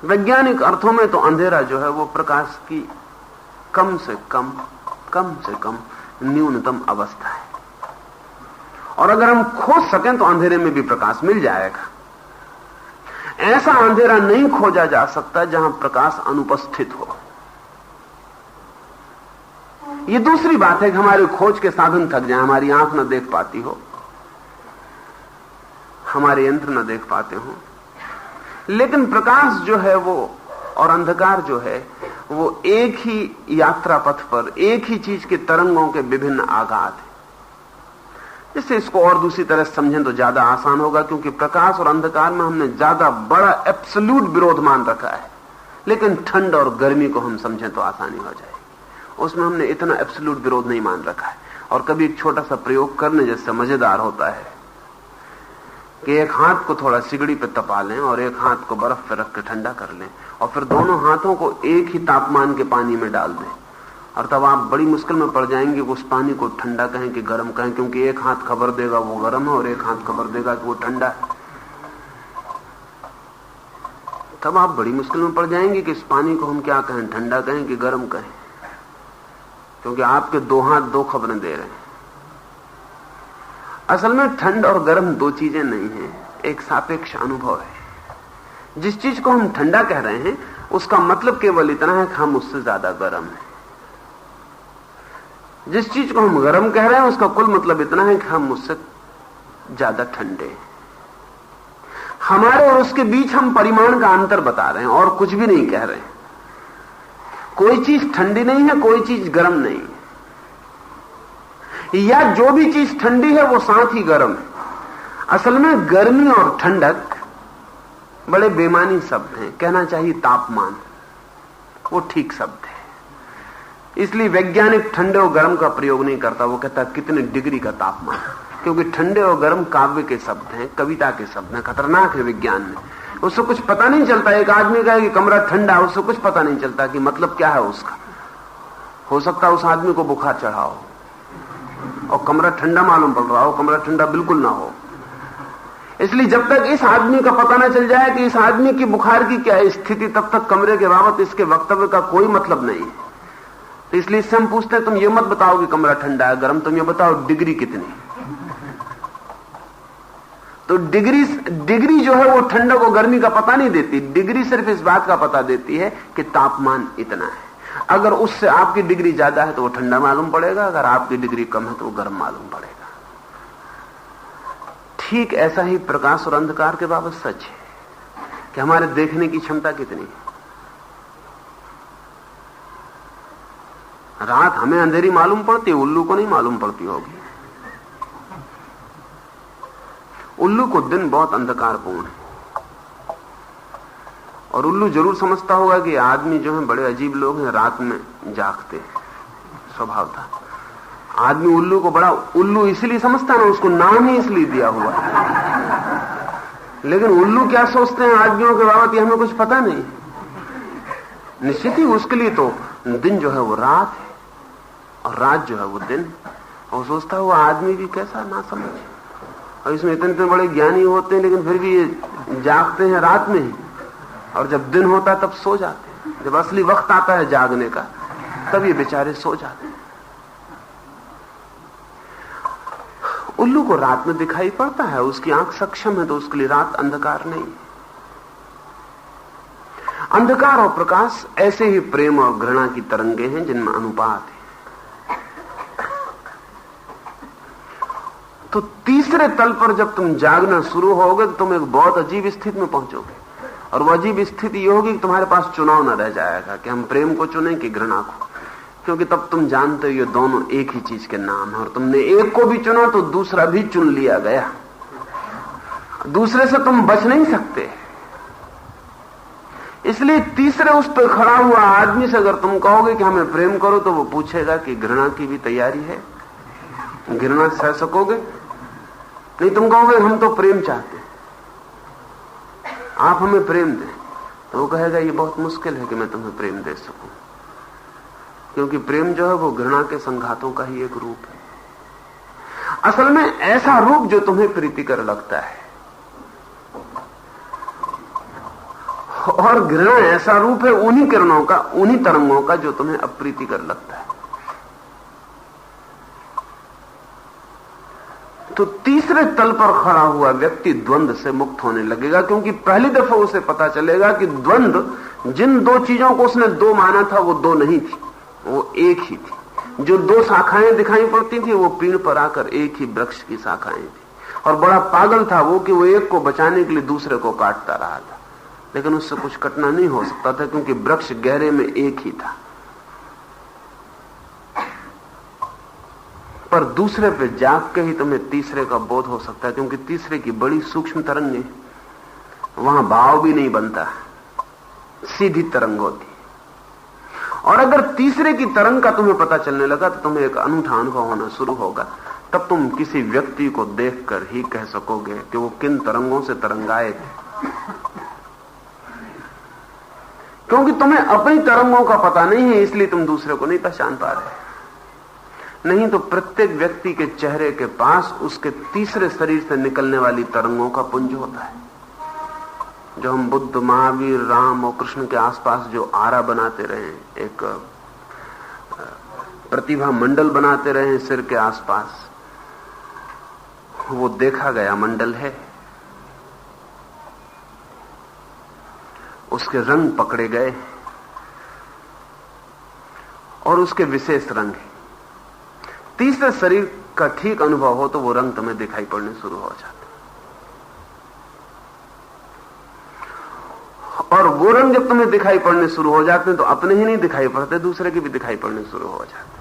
वैज्ञानिक अर्थों में तो अंधेरा जो है वो प्रकाश की कम से कम न्यूनतम अवस्था है। और अगर हम खोज सकें तो अंधेरे में भी प्रकाश मिल जाएगा। ऐसा अंधेरा नहीं खोजा जा सकता जहां प्रकाश अनुपस्थित हो। ये दूसरी बात है कि हमारे खोज के साधन थक जाए, हमारी आंख न देख पाती हो, हमारे यंत्र न देख पाते हो, लेकिन प्रकाश जो है वो और अंधकार जो है वो एक ही यात्रा पथ पर एक ही चीज के तरंगों के विभिन्न आघात है। इससे इसको और दूसरी तरह समझें तो ज्यादा आसान होगा, क्योंकि प्रकाश और अंधकार में हमने ज्यादा बड़ा एब्सोल्यूट विरोध मान रखा है। लेकिन ठंड और गर्मी को हम समझें तो आसानी हो जाएगी, उसमें हमने इतना एब्सोल्यूट विरोध नहीं मान रखा है। और कभी एक छोटा सा प्रयोग करने जैसे मजेदार होता है कि एक हाथ को थोड़ा सिगड़ी पे तपा लें और एक हाथ को बर्फ पे रख के ठंडा कर लें, और फिर दोनों हाथों को एक ही तापमान के पानी में डाल दें, और तब आप बड़ी मुश्किल में पड़ जाएंगे कि उस पानी को ठंडा कहें कि गर्म कहें, क्योंकि एक हाथ खबर देगा वो गर्म है और एक हाथ खबर देगा कि वो ठंडा है। तब आप बड़ी मुश्किल में पड़ जाएंगे कि इस पानी को हम क्या कहें, ठंडा कहें कि गर्म कहें, क्योंकि आपके दो हाथ दो खबरें दे रहे हैं। असल में ठंड और गर्म दो चीजें नहीं है, एक सापेक्ष अनुभव है। जिस चीज को हम ठंडा कह रहे हैं उसका मतलब केवल इतना है कि हम उससे ज्यादा गर्म हैं। जिस चीज को हम गर्म कह रहे हैं उसका कुल मतलब इतना है कि हम उससे ज्यादा ठंडे हैं। हमारे और उसके बीच हम परिमाण का अंतर बता रहे हैं और कुछ भी नहीं कह रहे हैं। कोई चीज ठंडी नहीं है, कोई चीज गर्म नहीं है, या जो भी चीज ठंडी है वो साथ ही गर्म है। असल में गर्मी और ठंडक बड़े बेमानी शब्द हैं, कहना चाहिए तापमान, वो ठीक शब्द है। इसलिए वैज्ञानिक ठंडे और गर्म का प्रयोग नहीं करता, वो कहता कितने डिग्री का तापमान, क्योंकि ठंडे और गर्म काव्य के शब्द हैं, कविता के शब्द हैं, खतरनाक है विज्ञान में। उससे कुछ पता नहीं चलता। एक आदमी कहे कि कमरा ठंडा, उससे कुछ पता नहीं चलता कि मतलब क्या है उसका। हो सकता है उस आदमी को बुखार चढ़ा हो और कमरा ठंडा मालूम पड़ रहा हो, कमरा ठंडा बिल्कुल ना हो। इसलिए जब तक इस आदमी का पता ना चल जाए कि इस आदमी की बुखार की क्या स्थिति, तब तक कमरे के बाबत इसके वक्तव्य का कोई मतलब नहीं है। तो इसलिए इससे हम पूछते हैं, तुम ये मत बताओ कि कमरा ठंडा है गर्म, तुम ये बताओ डिग्री कितनी। तो डिग्री जो है वो ठंडक और गर्मी का पता नहीं देती। डिग्री सिर्फ इस बात का पता देती है कि तापमान इतना है। अगर उससे आपकी डिग्री ज्यादा है तो वो ठंडा मालूम पड़ेगा, अगर आपकी डिग्री कम है तो वो गर्म मालूम पड़ेगा। ठीक ऐसा ही प्रकाश और अंधकार के बाबत सच है कि हमारे देखने की क्षमता कितनी है। रात हमें अंधेरी मालूम पड़ती है, उल्लू को नहीं मालूम पड़ती होगी। उल्लू को दिन बहुत अंधकारपूर्ण है, और उल्लू जरूर समझता होगा कि आदमी जो है बड़े अजीब लोग हैं, रात में जागते हैं स्वभाव था। आदमी उल्लू को बड़ा उल्लू इसलिए समझता है ना, उसको नाम ही इसलिए दिया हुआ है। लेकिन उल्लू क्या सोचते हैं आदमियों के बाबत ये हमें कुछ पता नहीं। निश्चित ही उसके लिए तो दिन जो है वो रात है और रात जो है वो दिन। और सोचता है वो आदमी भी कैसा ना समझ, और इसमें इतने इतने बड़े ज्ञानी होते हैं लेकिन फिर भी ये जागते हैं रात में ही, और जब दिन होता है तब सो जाते हैं। जब असली वक्त आता है जागने का तब ये बेचारे सो जाते हैं। उल्लू को रात में दिखाई पड़ता है, उसकी आंख सक्षम है, तो उसके लिए रात अंधकार नहीं। अंधकार और प्रकाश ऐसे ही प्रेम और घृणा की तरंगे हैं जिनमें अनुपात है। तो तीसरे तल पर जब तुम जागना शुरू होगे तो तुम एक बहुत अजीब स्थिति में पहुंचोगे, और वो अजीब स्थिति ये होगी कि तुम्हारे पास चुनाव न रह जाएगा कि हम प्रेम को चुने कि घृणा को, क्योंकि तब तुम जानते हो ये दोनों एक ही चीज के नाम है, और तुमने एक को भी चुना तो दूसरा भी चुन लिया गया। दूसरे से तुम बच नहीं सकते। इसलिए तीसरे उस पर खड़ा हुआ आदमी से अगर तुम कहोगे कि हमें प्रेम करो, तो वो पूछेगा कि घृणा की भी तैयारी है, घृणा सह सकोगे? नहीं, तुम कहोगे हम तो प्रेम चाहते हैं, आप हमें प्रेम दें, तो वो कहेगा ये बहुत मुश्किल है कि मैं तुम्हें प्रेम दे सकूं, क्योंकि प्रेम जो है वो घृणा के संघातों का ही एक रूप है। असल में ऐसा रूप जो तुम्हें प्रीतिकर लगता है, और घृणा ऐसा रूप है उन्हीं किरणों का, उन्हीं तरंगों का जो तुम्हें अप्रीतिकर लगता है। तो तीसरे तल पर खड़ा हुआ व्यक्ति द्वंद्व से मुक्त होने लगेगा, क्योंकि पहली दफा उसे पता चलेगा कि द्वंद्व, जिन दो चीजों को उसने दो माना था वो दो नहीं थी, वो एक ही थी। जो दो शाखाएं दिखाई पड़ती थी वो पेड़ पर आकर एक ही वृक्ष की शाखाएं थी, और बड़ा पागल था वो कि वो एक को बचाने के लिए दूसरे को काटता रहा था, लेकिन उससे कुछ कटना नहीं हो सकता था, क्योंकि वृक्ष गहरे में एक ही था। पर दूसरे पे जाग के ही तुम्हें तीसरे का बोध हो सकता है, क्योंकि तीसरे की बड़ी सूक्ष्म तरंगें, वहां भाव भी नहीं बनता, सीधी तरंग होती। और अगर तीसरे की तरंग का तुम्हें पता चलने लगा तो तुम्हें एक अनूठा अनुभव होना शुरू होगा। तब तुम किसी व्यक्ति को देखकर ही कह सकोगे कि वो किन तरंगों से तरंगाए थे, क्योंकि तुम्हें अपनी तरंगों का पता नहीं है, इसलिए तुम दूसरे को नहीं पहचान पा रहे। नहीं तो प्रत्येक व्यक्ति के चेहरे के पास उसके तीसरे शरीर से निकलने वाली तरंगों का पुंज होता है, जो हम बुद्ध, महावीर, राम और कृष्ण के आसपास जो आरा बनाते रहे, एक प्रतिभा मंडल बनाते रहे सिर के आसपास, वो देखा गया मंडल है। उसके रंग पकड़े गए और उसके विशेष रंग है। तीसरे शरीर का ठीक अनुभव हो तो वो रंग तुम्हें दिखाई पड़ने शुरू हो जाते, और वो रंग जब तुम्हें दिखाई पड़ने शुरू हो जाते हैं तो अपने ही नहीं दिखाई पड़ते, दूसरे के भी दिखाई पड़ने शुरू हो जाते हैं।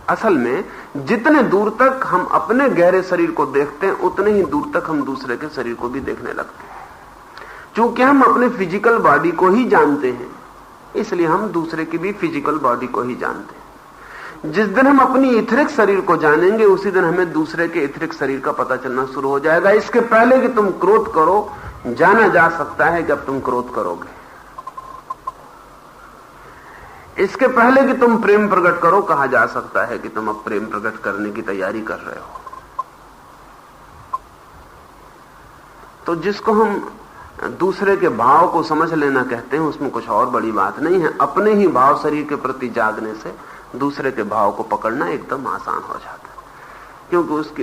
असल में जितने दूर तक हम अपने गहरे शरीर को देखते हैं उतने ही दूर तक हम दूसरे के शरीर को भी देखने लगते हैं। क्योंकि हम अपने फिजिकल बॉडी को ही जानते हैं, इसलिए हम दूसरे की भी फिजिकल बॉडी को ही जानते हैं। जिस दिन हम अपनी इथरिक शरीर को जानेंगे उसी दिन हमें दूसरे के इथरिक शरीर का पता चलना शुरू हो जाएगा। इसके पहले कि तुम क्रोध करो, जाना जा सकता है कि अब तुम क्रोध करोगे। इसके पहले कि तुम प्रेम प्रकट करो, कहा जा सकता है कि तुम अब प्रेम प्रकट करने की तैयारी कर रहे हो। तो जिसको हम दूसरे के भाव को समझ लेना कहते हैं, उसमें कुछ और बड़ी बात नहीं है। अपने ही भाव शरीर के प्रति जागने से दूसरे के भाव को पकड़ना एकदम आसान हो जाता है, क्योंकि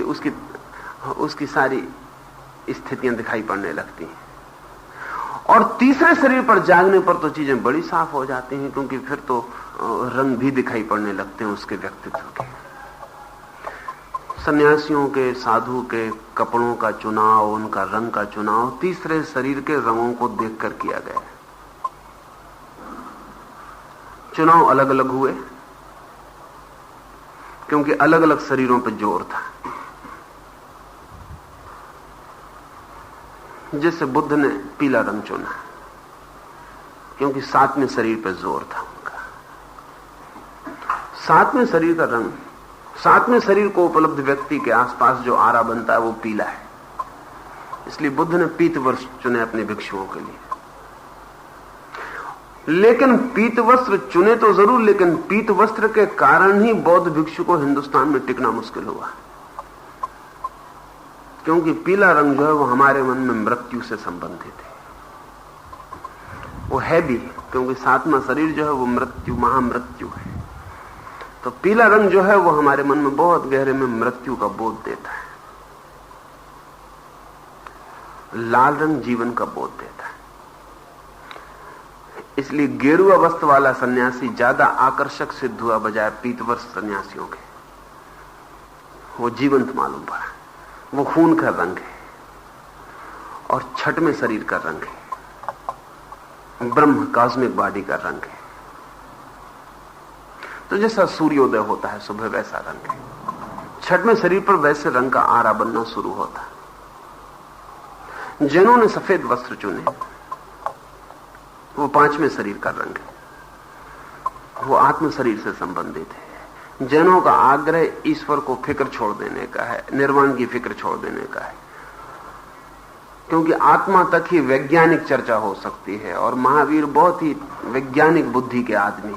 उसकी सारी स्थितियां दिखाई पड़ने लगती हैं। और तीसरे शरीर पर जागने पर तो चीजें बड़ी साफ हो जाती हैं, क्योंकि फिर तो रंग भी दिखाई पड़ने लगते हैं उसके व्यक्तित्व के। सन्यासियों के, साधु के कपड़ों का चुनाव, उनका रंग का चुनाव तीसरे शरीर के रंगों को देखकर किया गया। चुनाव अलग अलग हुए क्योंकि अलग अलग शरीरों पर जोर था। जैसे बुद्ध ने पीला रंग चुना क्योंकि सातवें शरीर पर जोर था उनका। सातवें शरीर का रंग, सातवें शरीर को उपलब्ध व्यक्ति के आसपास जो आरा बनता है वो पीला है। इसलिए बुद्ध ने पीत वस्त्र चुने अपने भिक्षुओं के लिए। लेकिन पीत वस्त्र चुने तो जरूर, लेकिन पीत वस्त्र के कारण ही बौद्ध भिक्षु को हिंदुस्तान में टिकना मुश्किल हुआ, क्योंकि पीला रंग जो है वो हमारे मन में मृत्यु से संबंधित है। वो है भी, क्योंकि सातवां शरीर जो है वो मृत्यु, महामृत्यु है। तो पीला रंग जो है वो हमारे मन में बहुत गहरे में मृत्यु का बोध देता है। लाल रंग जीवन का बोध देता है। इसलिए गेरुआ वस्त्र वाला सन्यासी ज्यादा आकर्षक सिद्ध हुआ बजाय पीतवस्त्र सन्यासियों के। वो जीवंत मालूम पड़ा। वो खून का रंग है और छठवें शरीर का रंग है, ब्रह्म कॉस्मिक बॉडी का रंग है। तो जैसा सूर्योदय होता है सुबह, वैसा रंग है। छठवें शरीर पर वैसे रंग का आरा बनना शुरू होता है। जिन्होंने सफेद वस्त्र चुने वो पांचवें शरीर का रंग है, वो आत्म शरीर से संबंधित है। जैनों का आग्रह ईश्वर को फिक्र छोड़ देने का है, निर्वाण की फिक्र छोड़ देने का है, क्योंकि आत्मा तक ही वैज्ञानिक चर्चा हो सकती है। और महावीर बहुत ही वैज्ञानिक बुद्धि के आदमी,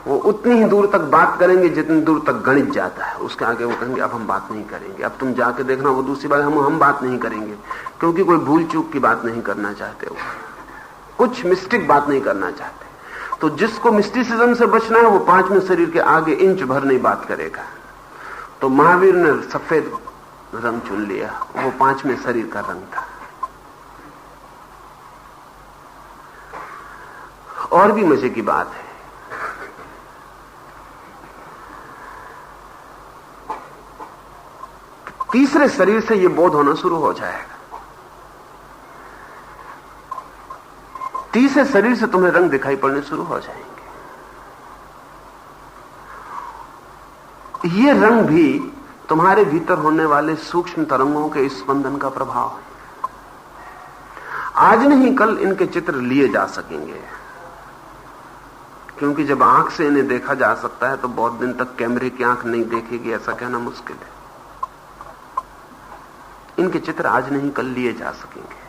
वो उतनी ही दूर तक बात करेंगे जितनी दूर तक गणित जाता है। उसके आगे वो कहेंगे अब हम बात नहीं करेंगे, अब तुम जाके देखना। वो दूसरी बात, हम बात नहीं करेंगे, क्योंकि कोई भूल चूक की बात नहीं करना चाहते, वो कुछ मिस्टिक बात नहीं करना चाहते। तो जिसको मिस्टिसिज्म से बचना है वो पांचवें शरीर के आगे इंच भर नहीं बात करेगा। तो महावीर ने सफेद रंग चुन लिया, वो पांचवें शरीर का रंग था। और भी मजे की बात है, तीसरे शरीर से यह बोध होना शुरू हो जाएगा। तीसरे शरीर से तुम्हें रंग दिखाई पड़ने शुरू हो जाएंगे। ये रंग भी तुम्हारे भीतर होने वाले सूक्ष्म तरंगों के स्पंदन का प्रभाव है। आज नहीं कल इनके चित्र लिए जा सकेंगे, क्योंकि जब आंख से इन्हें देखा जा सकता है तो बहुत दिन तक कैमरे की आंख नहीं देखेगी, ऐसा कहना मुश्किल है। इनके चित्र आज नहीं कल लिए जा सकेंगे,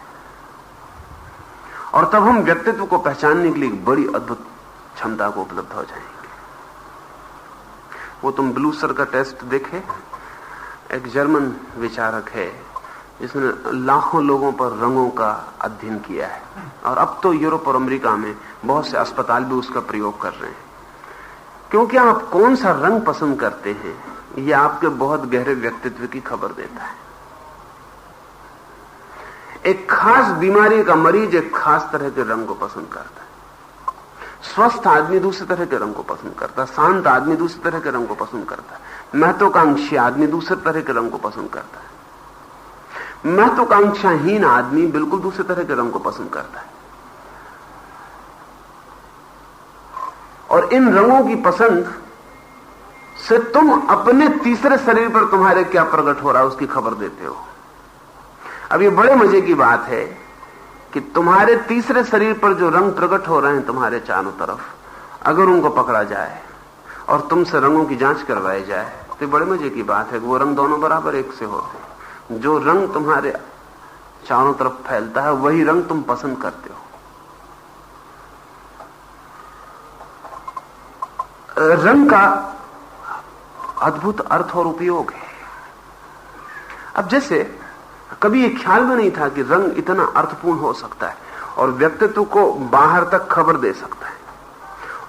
और तब हम व्यक्तित्व को पहचानने के लिए बड़ी अद्भुत क्षमता को उपलब्ध हो जाएंगे। वो तुम ब्लूसर का टेस्ट देखे, एक जर्मन विचारक है जिसने लाखों लोगों पर रंगों का अध्ययन किया है, और अब तो यूरोप और अमेरिका में बहुत से अस्पताल भी उसका प्रयोग कर रहे हैं। क्योंकि आप कौन सा रंग पसंद करते हैं यह आपके बहुत गहरे व्यक्तित्व की खबर देता है। एक खास बीमारी का मरीज एक खास तरह के रंग को पसंद करता है। स्वस्थ आदमी दूसरे तरह के रंग को पसंद करता है, शांत आदमी दूसरे तरह के रंग को पसंद करता है, महत्वाकांक्षी आदमी दूसरे तरह के रंग को पसंद करता है, महत्वाकांक्षाहीन आदमी बिल्कुल दूसरे तरह के रंग को पसंद करता है। और इन रंगों की पसंद से तुम अपने तीसरे शरीर पर तुम्हारे क्या प्रकट हो रहा है उसकी खबर देते हो। अब ये बड़े मजे की बात है कि तुम्हारे तीसरे शरीर पर जो रंग प्रकट हो रहे हैं तुम्हारे चारों तरफ, अगर उनको पकड़ा जाए और तुमसे रंगों की जांच करवाई जाए तो बड़े मजे की बात है कि वो रंग दोनों बराबर एक से होते हैं। जो रंग तुम्हारे चारों तरफ फैलता है वही रंग तुम पसंद करते हो। रंग का अद्भुत अर्थ और उपयोग है। अब जैसे कभी ये ख्याल में नहीं था कि रंग इतना अर्थपूर्ण हो सकता है और व्यक्तित्व को बाहर तक खबर दे सकता है,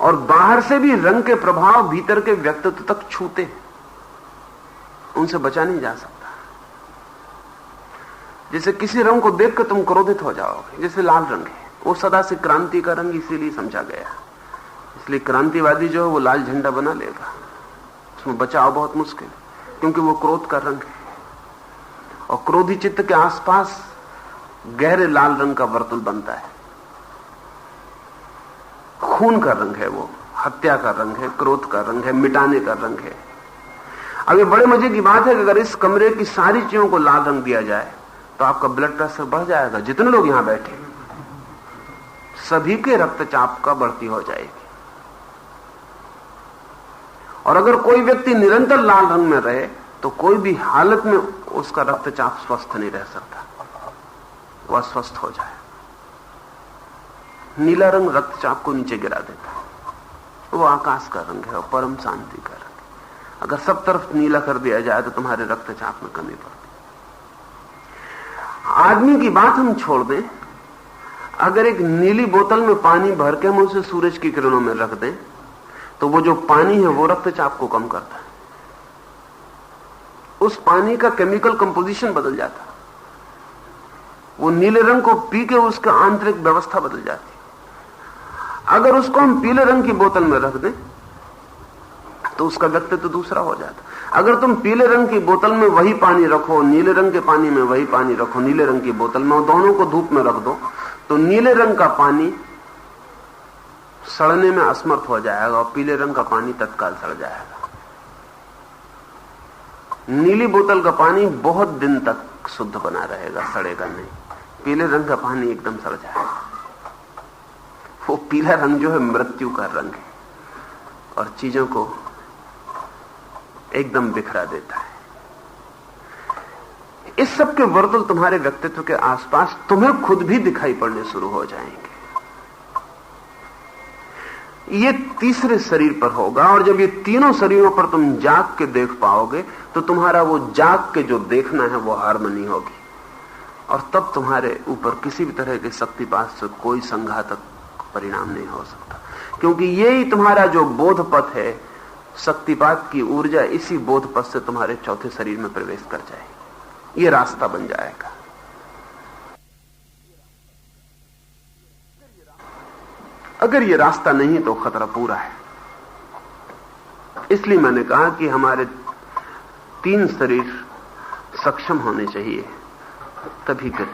और बाहर से भी रंग के प्रभाव भीतर के व्यक्तित्व तक छूते हैं, उनसे बचा नहीं जा सकता। जैसे किसी रंग को देखकर तुम क्रोधित हो जाओगे, जैसे लाल रंग है, वो सदा से क्रांति का रंग इसीलिए समझा गया, इसलिए क्रांतिवादी जो है वो लाल झंडा बना लेगा, उसमें बचाव बहुत मुश्किल, क्योंकि वो क्रोध का रंग है और क्रोधी चित्त के आसपास गहरे लाल रंग का वर्तुल बनता है। खून का रंग है वो, हत्या का रंग है, क्रोध का रंग है, मिटाने का रंग है। अब ये बड़े मजे की बात है कि अगर इस कमरे की सारी चीजों को लाल रंग दिया जाए तो आपका ब्लड प्रेशर बढ़ जाएगा। जितने लोग यहां बैठे सभी के रक्तचाप का बढ़ती हो जाएगी। और अगर कोई व्यक्ति निरंतर लाल रंग में रहे तो कोई भी हालत में उसका रक्तचाप स्वस्थ नहीं रह सकता, वह अस्वस्थ हो जाए। नीला रंग रक्तचाप को नीचे गिरा देता है, वो आकाश का रंग है और परम शांति का रंग। अगर सब तरफ नीला कर दिया जाए तो तुम्हारे रक्तचाप में कमी पड़ती। आदमी की बात हम छोड़ दें, अगर एक नीली बोतल में पानी भर के हम उसे सूरज की किरणों में रख दें तो वो जो पानी है वो रक्तचाप को कम करता है। उस पानी का केमिकल कंपोजिशन बदल जाता, वो नीले रंग को पी के उसका आंतरिक व्यवस्था बदल जाती। अगर उसको हम पीले रंग की बोतल में रख दें तो उसका व्यक्तित्व तो दूसरा हो जाता। अगर तुम पीले रंग की बोतल में वही पानी रखो, नीले रंग के पानी में वही पानी रखो, नीले रंग की बोतल में, और दोनों को धूप में रख दो तो नीले रंग का पानी सड़ने में असमर्थ हो जाएगा और पीले रंग का पानी तत्काल सड़ जाएगा। नीली बोतल का पानी बहुत दिन तक शुद्ध बना रहेगा, सड़ेगा नहीं। पीले रंग का पानी एकदम सड़ जाएगा। वो पीला रंग जो है मृत्यु का रंग है और चीजों को एकदम बिखरा देता है। इस सब के वर्तुल तुम्हारे व्यक्तित्व के आसपास तुम्हें खुद भी दिखाई पड़ने शुरू हो जाएंगे। ये तीसरे शरीर पर होगा, और जब ये तीनों शरीरों पर तुम जाग के देख पाओगे तो तुम्हारा वो जाग के जो देखना है वो हार्मनी होगी, और तब तुम्हारे ऊपर किसी भी तरह के शक्तिपात से कोई संघातक परिणाम नहीं हो सकता, क्योंकि यही तुम्हारा जो बोध पथ है, शक्तिपात की ऊर्जा इसी बोध पथ से तुम्हारे चौथे शरीर में प्रवेश कर जाएगी। ये रास्ता बन जाएगा। अगर ये रास्ता नहीं तो खतरा पूरा है। इसलिए मैंने कहा कि हमारे 3 शरीर सक्षम होने चाहिए, तभी गति